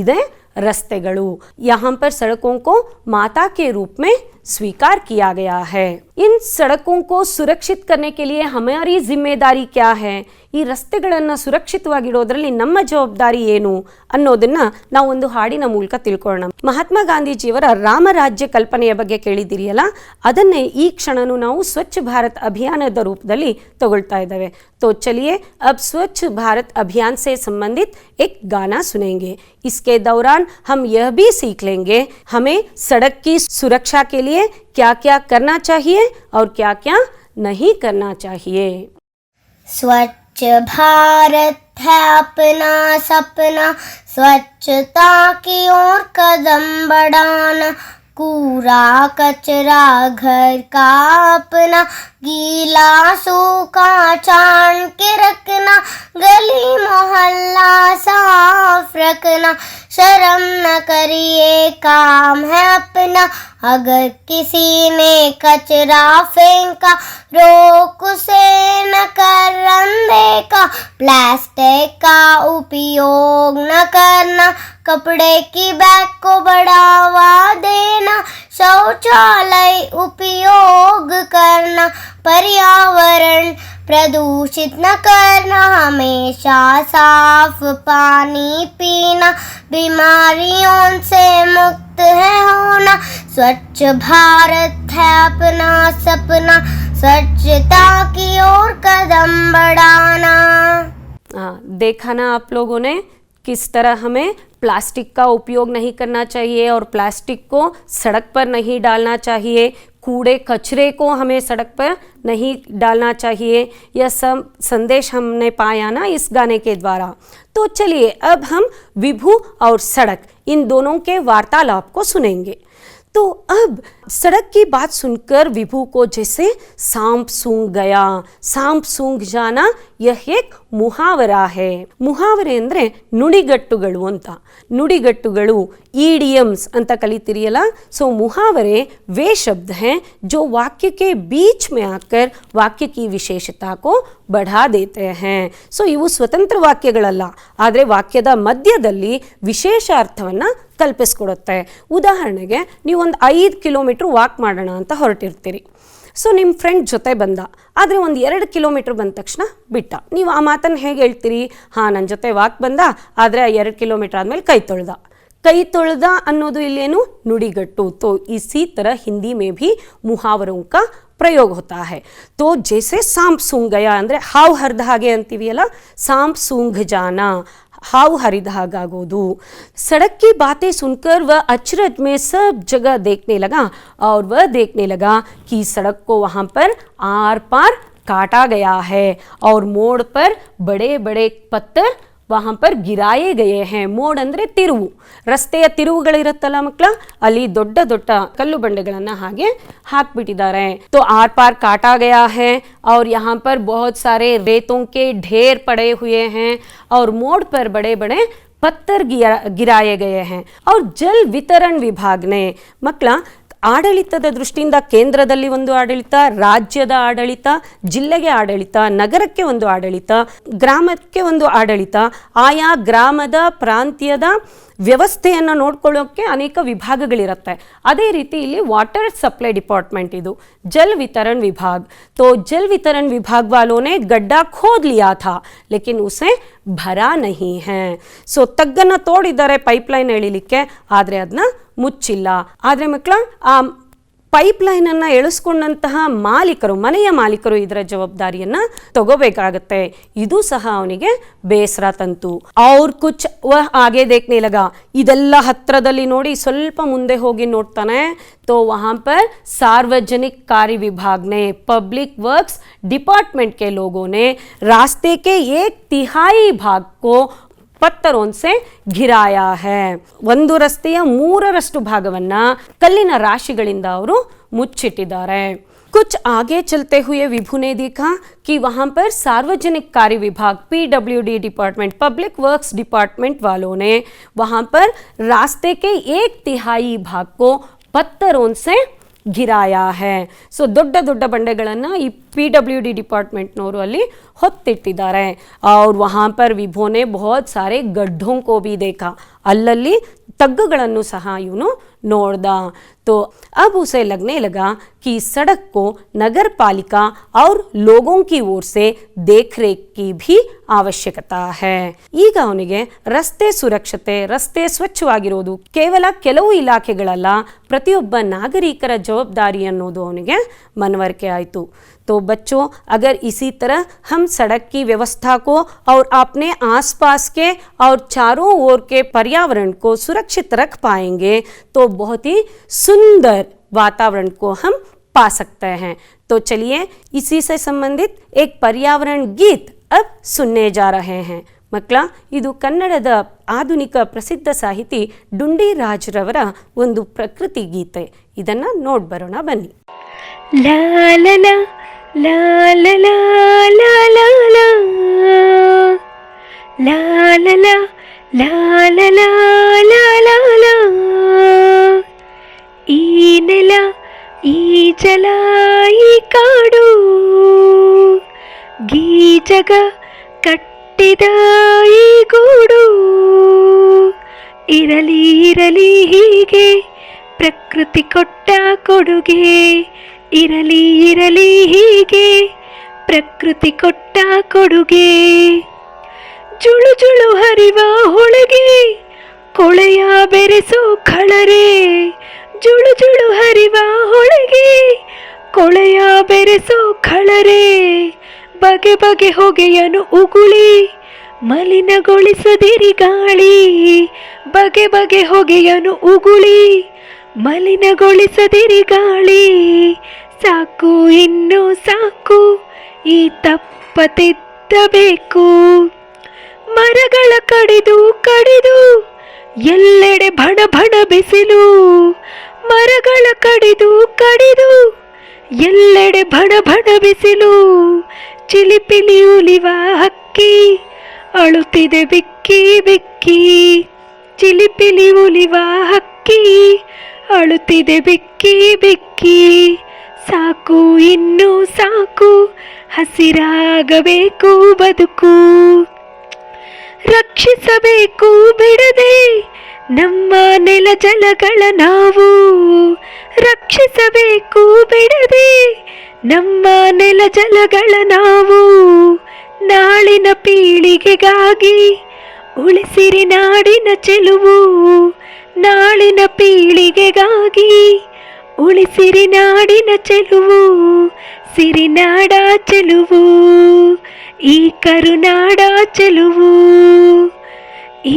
ಇದೆ रस्तेगलू। यहाँ पर सड़कों को माता के रूप में स्वीकार किया गया है। इन सड़कों को सुरक्षित करने के लिए हमारी जिम्मेदारी क्या है? ಈ ರಸ್ತೆಗಳನ್ನು ಸುರಕ್ಷಿತವಾಗಿಡೋದ್ರಲ್ಲಿ ನಮ್ಮ ಜವಾಬ್ದಾರಿ ಏನು ಅನ್ನೋದನ್ನ ನಾವು ಒಂದು ಹಾಡಿನ ಮೂಲಕ ತಿಳ್ಕೊಳ್ಳೋಣ. ಮಹಾತ್ಮ ಗಾಂಧೀಜಿಯವರ ರಾಮರಾಜ್ಯ ಕಲ್ಪನೆಯ ಬಗ್ಗೆ ಕೇಳಿದಿರಿಯಲ್ಲ, ಅದನ್ನೇ ಈ ಕ್ಷಣನೂ ನಾವು ಸ್ವಚ್ಛ ಭಾರತ್ ಅಭಿಯಾನದ ರೂಪದಲ್ಲಿ ತಗೊಳ್ತಾ ಇದ್ದೇವೆ. तो चलिए अब स्वच्छ भारत अभियान से संबंधित एक गाना सुनेंगे. इसके दौरान हम यह भी सीख लेंगे हमें सड़क की सुरक्षा के लिए क्या क्या करना चाहिए और क्या क्या नहीं करना चाहिए. स्वच्छ भारत है अपना सपना, स्वच्छता की ओर कदम बढ़ाना, कूड़ा कचरा घर का अपना, गीला सूखा छान के रखना, गली मोहल्ला साफ रखना, शर्म न करिए काम है अपना, अगर किसी ने कचरा फेंका रोक उसे न कर अनदेखा, प्लास्टिक का उपयोग न करना, कपड़े की बैग को बढ़ावा देना, शौचालय उपयोग करना, पर्यावरण प्रदूषित न करना, हमेशा साफ पानी पीना, बीमारियों से मुक्त है होना, स्वच्छ भारत है अपना सपना, स्वच्छता की ओर कदम बढ़ाना. देखा ना आप लोगों ने किस तरह हमें प्लास्टिक का उपयोग नहीं करना चाहिए और प्लास्टिक को सड़क पर नहीं डालना चाहिए, कूड़े कचरे को हमें सड़क पर नहीं डालना चाहिए. यह सब संदेश हमने पाया ना इस गाने के द्वारा. तो चलिए अब हम विभू और सड़क इन दोनों के वार्तालाप को सुनेंगे. तो अब सड़क की बात सुनकर विभू को जैसे सांप सूंघ गया. सांप सूंघ जाना यह एक ಮುಹಾವರ है. ಮುಹಾವರೆ ಅಂದರೆ ನುಡಿಗಟ್ಟುಗಳು ಅಂತ. ನುಡಿಗಟ್ಟುಗಳು ಈಡಿಯಮ್ಸ್ ಅಂತ ಕಲಿತಿರಿಯಲ್ಲ. सो मुहावरे वे शब्द हैं जो वाक्य के बीच में आकर वाक्य की विशेषता को बढ़ा देते हैं. सो ಇವು ಸ್ವತಂತ್ರ ವಾಕ್ಯಗಳಲ್ಲ, ಆದರೆ ವಾಕ್ಯದ ಮಧ್ಯದಲ್ಲಿ ವಿಶೇಷ ಅರ್ಥವನ್ನು ಕಲ್ಪಿಸ್ಕೊಡುತ್ತೆ. ಉದಾಹರಣೆಗೆ ನೀವು ಒಂದು 5 ಕಿಲೋಮೀಟ್ರ್ ವಾಕ್ ಮಾಡೋಣ ಅಂತ ಹೊರಟಿರ್ತೀರಿ. ಸೊ ನಿಮ್ಮ ಫ್ರೆಂಡ್ ಜೊತೆ ಬಂದ, ಆದರೆ ಒಂದು 2 ಕಿಲೋಮೀಟ್ರ್ ಬಂದ ತಕ್ಷಣ ಬಿಟ್ಟ. ನೀವು ಆ ಮಾತನ್ನು ಹೇಗೆ ಹೇಳ್ತೀರಿ? ಹಾಂ, ನನ್ನ ಜೊತೆ ವಾಕ್ ಬಂದ, ಆದರೆ 2 ಕಿಲೋಮೀಟ್ರ್ ಆದಮೇಲೆ ಕೈ ತೊಳ್ದ. ಕೈ ತೊಳ್ದ ಅನ್ನೋದು ಇಲ್ಲೇನು? ನುಡಿಗಟ್ಟು. तो इसी तरह हिंदी में भी मुहावरों का प्रयोग होता है. तो जैसे सांप सूंघ गया ಅಂದರೆ ಹಾವು ಹರಿದ ಹಾಗೆ ಅಂತೀವಿಯಲ್ಲ, सांप सूंघ जाना, हाउ हरिद हागागोदू. सड़क की बातें सुनकर वह अचरज में सब जगह देखने लगा और वह देखने लगा कि सड़क को वहाँ पर आर पार काटा गया है और मोड़ पर बड़े बड़े पत्थर वहाँ पर ಗಿರಾಯೇ ಗಯೇ हैं. ಮೋಡ್ ಅಂದರೆ ತಿರುವು, ರಸ್ತೆಯ ತಿರುವುಗಳಿರುತ್ತಲ್ಲ ಮಕ್ಕಳ, ಅಲ್ಲಿ ದೊಡ್ಡ ದೊಡ್ಡ ಕಲ್ಲು ಬಂಡೆಗಳನ್ನು ಹಾಗೆ ಹಾಕ್ಬಿಟ್ಟಿದ್ದಾರೆ. तो आर पार काटा गया है और यहाँ पर बहुत सारे रेतों के ढेर पड़े हुए हैं और मोड़ पर बड़े बड़े पत्थर गिराए गए हैं. और जल वितरण विभाग ने ಮಕ್ಕಳ ಆಡಳಿತದ ದೃಷ್ಟಿಯಿಂದ ಕೇಂದ್ರದಲ್ಲಿ ಒಂದು ಆಡಳಿತ, ರಾಜ್ಯದ ಆಡಳಿತ, ಜಿಲ್ಲೆಗೆ ಆಡಳಿತ, ನಗರಕ್ಕೆ ಒಂದು ಆಡಳಿತ, ಗ್ರಾಮಕ್ಕೆ ಒಂದು ಆಡಳಿತ, ಆಯಾ ಗ್ರಾಮದ ಪ್ರಾಂತ್ಯದ ವ್ಯವಸ್ಥೆಯನ್ನು ನೋಡ್ಕೊಳ್ಳೋಕ್ಕೆ ಅನೇಕ ವಿಭಾಗಗಳಿರುತ್ತೆ. ಅದೇ ರೀತಿ ಇಲ್ಲಿ ವಾಟರ್ ಸಪ್ಲೈ ಡಿಪಾರ್ಟ್ಮೆಂಟ್ ಇದು ಜಲ್ ವಿತरण विभाग. तो जल वितरण विभाग वालों ने गड्ढा खोद लिया था लेकिन उसे भरा नहीं है. ಸೊ ತಗ್ಗನ್ನು ತೋಡಿದ್ದಾರೆ ಪೈಪ್ಲೈನ್ ಎಳಿಲಿಕ್ಕೆ, ಆದರೆ ಅದನ್ನ ಮುಚ್ಚಿಲ್ಲ. ಆದರೆ ಮಕ್ಕಳ ಆ ಪೈಪ್ಲೈನನ್ನು ಎಳಿಸ್ಕೊಂಡಂತಹ ಮಾಲೀಕರು, ಮನೆಯ ಮಾಲೀಕರು ಇದರ ಜವಾಬ್ದಾರಿಯನ್ನು ತಗೋಬೇಕಾಗತ್ತೆ. ಇದು ಸಹ ಅವನಿಗೆ ಬೇಸರ ತಂತು. ಅವ್ರ ಕುಚ್ ಹಾಗೆ ದೇಖ್ನೆ ಲಗ, ಇದೆಲ್ಲ ಹತ್ರದಲ್ಲಿ ನೋಡಿ ಸ್ವಲ್ಪ ಮುಂದೆ ಹೋಗಿ ನೋಡ್ತಾನೆ. तो वहाँ पर सार्वजनिक कार्य विभाग ने, पब्लिक वर्क्स डिपार्टमेंट के लोगों ने रास्ते के 1/3 भाग को ಪತ್ತರೋನ್ ಸೆ ಘಿರಾಯಾ ಹೈ. ಒಂದು ರಸ್ತೆಯ 3ರಷ್ಟು ಭಾಗವನ್ನು ಕಲ್ಲಿನ ರಾಶಿಗಳಿಂದ ಅವರು ಮುಚ್ಚಿಟ್ಟಿದ್ದಾರೆ. कुछ आगे चलते हुए विभू ने देखा कि वहाँ पर सार्वजनिक कार्य विभाग PWD department, public works department वालों ने वहाँ पर रास्ते के 1/3 भाग को पत्थरों से ಘಿರಾಯಾ ಹೈ. ಸೊ ದೊಡ್ಡ ದೊಡ್ಡ ಬಂಡೆಗಳನ್ನು ಈ PWD ಡಿಪಾರ್ಟ್ಮೆಂಟ್ನವರು ಅಲ್ಲಿ ಹೊತ್ತಿಟ್ಟಿದ್ದಾರೆ. और वहाँ पर विभो ने बहुत सारे गड्ढों को भी देखा, ಅಲ್ಲಲ್ಲಿ ತಗ್ಗುಗಳನ್ನು ಸಹ ಇವನು ನೋಡ್ದ. तो अब उसे लगने लगा कि सड़क को नगर पालिका और लोगों की ओर से देखरेख की भी ಅವಶ್ಯಕತೆ है. ಈಗ ಅವನಿಗೆ ರಸ್ತೆ ಸುರಕ್ಷತೆ, ರಸ್ತೆ ಸ್ವಚ್ಛವಾಗಿರೋದು ಕೇವಲ ಕೆಲವು ಇಲಾಖೆಗಳಲ್ಲ, ಪ್ರತಿಯೊಬ್ಬ ನಾಗರಿಕರ ಜವಾಬ್ದಾರಿ ಅನ್ನೋದು ಅವನಿಗೆ ಮನವರಿಕೆ ಆಯಿತು. तो बच्चों, अगर इसी तरह हम सड़क की व्यवस्था को और अपने आसपास के और चारों ओर के पर्यावरण को सुरक्षित रख पाएंगे तो बहुत ही सुंदर वातावरण को हम पा सकते हैं. तो चलिए इसी से संबंधित एक पर्यावरण गीत अब सुनने जा रहे हैं. ಮಕ್ಕಳ, ಇದು ಕನ್ನಡದ ಆಧುನಿಕ ಪ್ರಸಿದ್ಧ ಸಾಹಿತಿ ಡುಂಡಿ ರಾಜ್ರವರ ಒಂದು ಪ್ರಕೃತಿ ಗೀತೆ. ಇದನ್ನು ನೋಡಿ ಬರೋಣ ಬನ್ನಿ. ಲಾ ಲಾ ಲಾ ಲಾ ಲಾ ಲಾ ಲಾ ಲಾ ಲಾ ಲಾ ಲಾ ಲಾ ಲಾ ಲಾ ಲಾ ಲಾ ಲಾ ಲಾ. ಈ ನೆಲ, ಈ ಜಲ, ಈ ಕಾಡು, ಗೀಜಗ ಕಟ್ಟಿದ ಈ ಗೂಡು, ಇರಲಿ ಇರಲಿ ಹೀಗೆ ಪ್ರಕೃತಿ ಕೊಟ್ಟ ಕೊಡುಗೆ, ಇರಲಿ ಇರಲಿ ಹೀಗೆ ಪ್ರಕೃತಿ ಕೊಟ್ಟ ಕೊಡುಗೆ. ಜುಳು ಜುಳು ಹರಿವ ಹೊಳಗೆ ಕೊಳೆಯ ಬೆರೆಸೋ ಖಳರೆ, ಜುಳು ಜುಳು ಹರಿವ ಹೊಳಗೆ ಕೊಳೆಯ ಬೆರೆಸೋ ಖಳರೆ, ಬಗೆ ಬಗೆ ಹೊಗೆಯನು ಉಗುಳಿ ಮಲಿನಗೊಳಿಸದಿರಿ ಗಾಳಿ, ಬಗೆ ಬಗೆ ಹೊಗೆಯನು ಉಗುಳಿ ಮಲಿನಗೊಳಿಸದಿರಿ ಗಾಳಿ. ಸಾಕು ಇನ್ನು ಸಾಕು ಈ ತಪ್ಪತಿದ್ದಬೇಕು, ಮರಗಳ ಕಡಿದು ಕಡಿದು ಎಲ್ಲೆಡೆ ಭಣ ಭಣ ಬಿಸಿಲು, ಮರಗಳ ಕಡಿದು ಕಡಿದು ಎಲ್ಲೆಡೆ ಭಣ ಭಣ ಬಿಸಿಲು. ಚಿಲಿಪಿಲಿ ಉಲಿವ ಹಕ್ಕಿ ಅಳುತ್ತಿದೆ ಬಿಕ್ಕಿ ಬಿಕ್ಕಿ, ಚಿಲಿಪಿಲಿ ಉಲಿವ ಹಕ್ಕಿ ಅಳುತ್ತಿದೆ ಬಿಕ್ಕಿ ಬಿಕ್ಕಿ. ಸಾಕು ಇನ್ನು ಸಾಕು ಹಸಿರಾಗಬೇಕು ಬದುಕು, ರಕ್ಷಿಸಬೇಕು ಬಿಡದೆ ನಮ್ಮ ನೆಲ ಜಲಗಳ ನಾವು, ರಕ್ಷಿಸಬೇಕು ಬಿಡದೆ ನಮ್ಮ ನೆಲ ಜಲಗಳ ನಾವು. ನಾಳಿನ ಪೀಳಿಗೆಗಾಗಿ ಉಳಿಸಿರಿ ನಾಡಿನ ಚೆಲುವು, ನಾಳಿನ ಪೀಳಿಗೆಗಾಗಿ ಉಳಿಸಿರಿ ನಾಡಿನ ಚೆಲುವು, ಸಿರಿನಾಡ ಚೆಲುವು, ಈ ಕರುನಾಡ ಚೆಲುವು.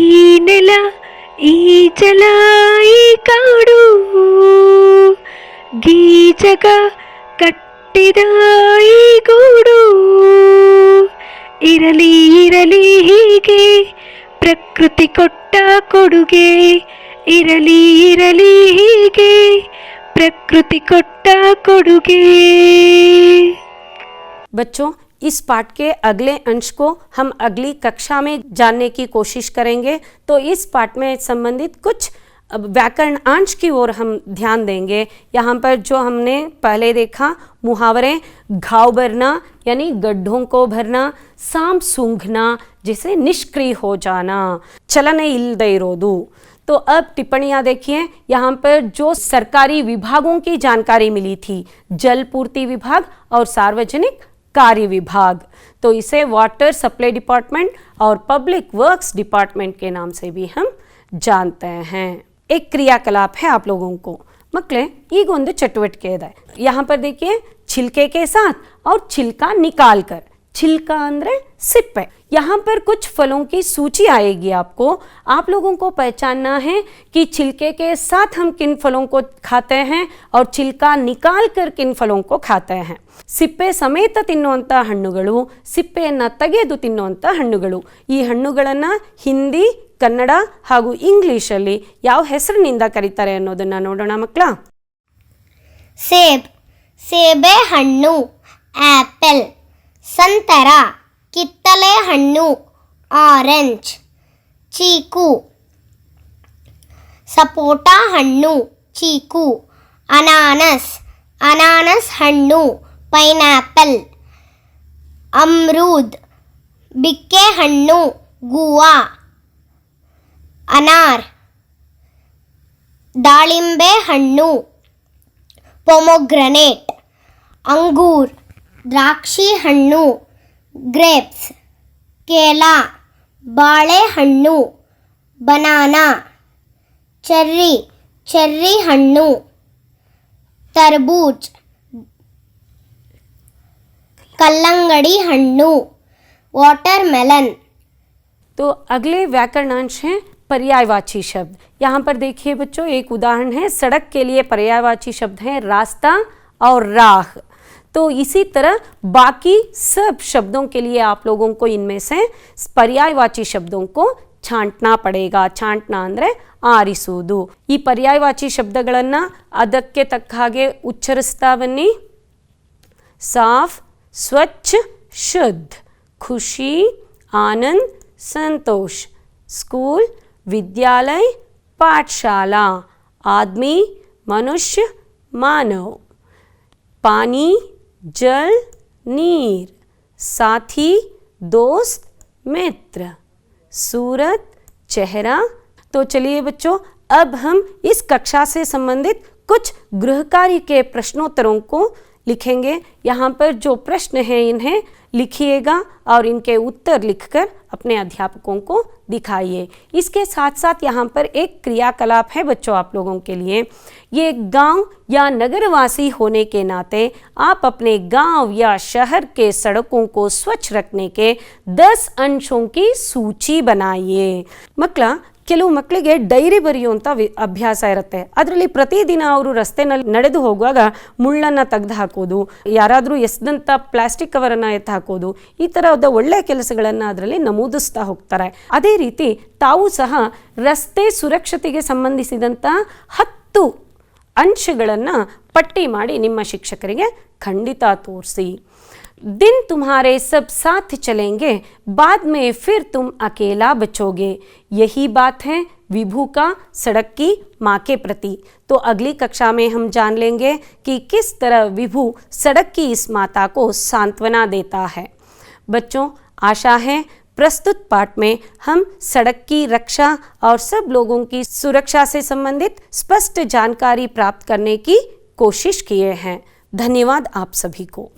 ಈ ನೆಲ, ಈ ಜಲ, ಈ ಕಾಡು, ಗೀಜಗ ಕಟ್ಟಿದ ಈ ಗೂಡು, ಇರಲಿ ಇರಲಿ ಹೀಗೆ ಪ್ರಕೃತಿ ಕೊಟ್ಟ ಕೊಡುಗೆ, ಇರಲಿ ಇರಲಿ ಹೀಗೆ प्रकृति कोट्टा कोडुगे. बच्चों, इस पाठ के अगले अंश को हम अगली कक्षा में जानने की कोशिश करेंगे. तो इस पाठ में संबंधित कुछ अब व्याकरण अंश की ओर हम ध्यान देंगे। यहाँ पर जो हमने पहले देखा मुहावरे, घाव भरना यानी गड्ढों को भरना, सांप सूंघना जैसे निष्क्रिय हो जाना, चलने इल्दे इरोदु। तो अब टिप्पणियाँ देखिए, यहाँ पर जो सरकारी विभागों की जानकारी मिली थी, जल पूर्ति विभाग और सार्वजनिक कार्य विभाग, तो इसे वाटर सप्लाई डिपार्टमेंट और पब्लिक वर्क्स डिपार्टमेंट के नाम से भी हम जानते हैं। एक क्रियाकलाप है आप लोगों को मಕ್ಕಳೇ, ಈಗ ಒಂದು ಚಟುವಟಿಕೆ ಇದೆ। यहाँ पर देखिए छिलके के साथ और छिलका निकाल कर, छिलका अंदर सिप्पे। यहाँ पर कुछ फलों की सूची आएगी आपको, आप लोगों को पहचानना है कि छिलके के साथ हम किन फलों को खाते हैं और छिलका निकाल कर किन फलों को खाते हैं। ಸಿಪ್ಪೆ ಸಮೇತ ತಿನ್ನುವಂಥ ಹಣ್ಣುಗಳು, ಸಿಪ್ಪೆಯನ್ನು ತೆಗೆದು ತಿನ್ನುವಂಥ ಹಣ್ಣುಗಳು। ಈ ಹಣ್ಣುಗಳನ್ನು ಹಿಂದಿ, ಕನ್ನಡ ಹಾಗೂ ಇಂಗ್ಲಿಷಲ್ಲಿ ಯಾವ ಹೆಸರಿನಿಂದ ಕರೀತಾರೆ ಅನ್ನೋದನ್ನು ನೋಡೋಣ ಮಕ್ಕಳ। ಸೇಬ್, ಸೇಬೆ ಹಣ್ಣು, ಆಪಲ್, ಸಂತರ, ಕಿತ್ತಳೆ ಹಣ್ಣು, ಆರೆಂಜ್, ಚೀಕು, ಸಪೋಟ ಹಣ್ಣು, ಚೀಕು, ಅನಾನಸ್, ಅನಾನಸ್ ಹಣ್ಣು, ಪೈನಾಪಲ್, ಅಮ್ರೂದ್, ಬಿಕ್ಕೆ ಹಣ್ಣು, ಗುವಾ, ಅನಾರ್, ದಾಳಿಂಬೆ ಹಣ್ಣು, ಪೊಮೊಗ್ರನೇಟ್, ಅಂಗೂರ್, ದ್ರಾಕ್ಷಿ ಹಣ್ಣು, ಗ್ರೇಪ್ಸ್, ಕೇಲಾ, ಬಾಳೆಹಣ್ಣು, ಬನಾನಾ, ಚೆರ್ರಿ, ಚೆರ್ರಿ ಹಣ್ಣು, तरबूज, कल्लंगड़ी हಣ್ಣು, वाटरमेलन। तो अगले व्याकरणांश हैं पर्यायवाची शब्द। यहाँ पर देखिए बच्चों, एक उदाहरण है, सड़क के लिए पर्यायवाची शब्द है रास्ता और राह। तो इसी तरह बाकी सब शब्दों के लिए आप लोगों को इनमें से पर्यायवाची शब्दों को छांटना पड़ेगा। छांटना ಅಂದರೆ ಆರಿಸುವುದು। ಈ ಪರ್ಯಾಯವಾಚಿ ಶಬ್ದಗಳನ್ನು ಅದಕ್ಕೆ ತಕ್ಕ ಹಾಗೆ ಉಚ್ಚರಿಸ್ತಾ ಬನ್ನಿ। साफ, स्वच्छ, शुद्ध, खुशी, आनंद, संतोष, स्कूल, विद्यालय, पाठशाला, आदमी, मनुष्य, मानव, पानी, जल, नीर, साथी, दोस्त, मित्र, सूरत, चेहरा। तो चलिए बच्चों, अब हम इस कक्षा से संबंधित कुछ गृह कार्य के प्रश्नोत्तरों को लिखेंगे। यहाँ पर जो प्रश्न हैं इन्हें लिखिएगा और इनके उत्तर लिखकर अपने अध्यापकों को दिखाइए। इसके साथ साथ यहाँ पर एक क्रियाकलाप है बच्चों आप लोगों के लिए। ये गांव या नगरवासी होने के नाते आप अपने गांव या शहर के सड़कों को स्वच्छ रखने के 10 अंशों की सूची बनाइए। ಮಕ್ಕಳ, ಕೆಲವು ಮಕ್ಕಳಿಗೆ ಡೈರಿ ಬರೆಯುವಂಥ ಅಭ್ಯಾಸ ಇರುತ್ತೆ। ಅದರಲ್ಲಿ ಪ್ರತಿದಿನ ಅವರು ರಸ್ತೆನಲ್ಲಿ ನಡೆದು ಹೋಗುವಾಗ ಮುಳ್ಳನ್ನು ತೆಗೆದು ಹಾಕೋದು, ಯಾರಾದರೂ ಎಸೆದಂಥ ಪ್ಲಾಸ್ಟಿಕ್ ಕವರನ್ನು ಎತ್ತು ಹಾಕೋದು, ಈ ಥರದ ಒಳ್ಳೆಯ ಕೆಲಸಗಳನ್ನು ಅದರಲ್ಲಿ ನಮೂದಿಸ್ತಾ ಹೋಗ್ತಾರೆ। ಅದೇ ರೀತಿ ತಾವು ಸಹ ರಸ್ತೆ ಸುರಕ್ಷತೆಗೆ ಸಂಬಂಧಿಸಿದಂಥ 10 ಅಂಶಗಳನ್ನು ಪಟ್ಟಿ ಮಾಡಿ ನಿಮ್ಮ ಶಿಕ್ಷಕರಿಗೆ ಖಂಡಿತ ತೋರಿಸಿ। दिन तुम्हारे सब साथ चलेंगे, बाद में फिर तुम अकेला बचोगे। यही बात है विभू का सड़क की माँ के प्रति। तो अगली कक्षा में हम जान लेंगे कि किस तरह विभू सड़क की इस माता को सांत्वना देता है। बच्चों, आशा है प्रस्तुत पाठ में हम सड़क की रक्षा और सब लोगों की सुरक्षा से संबंधित स्पष्ट जानकारी प्राप्त करने की कोशिश किए हैं। धन्यवाद आप सभी को।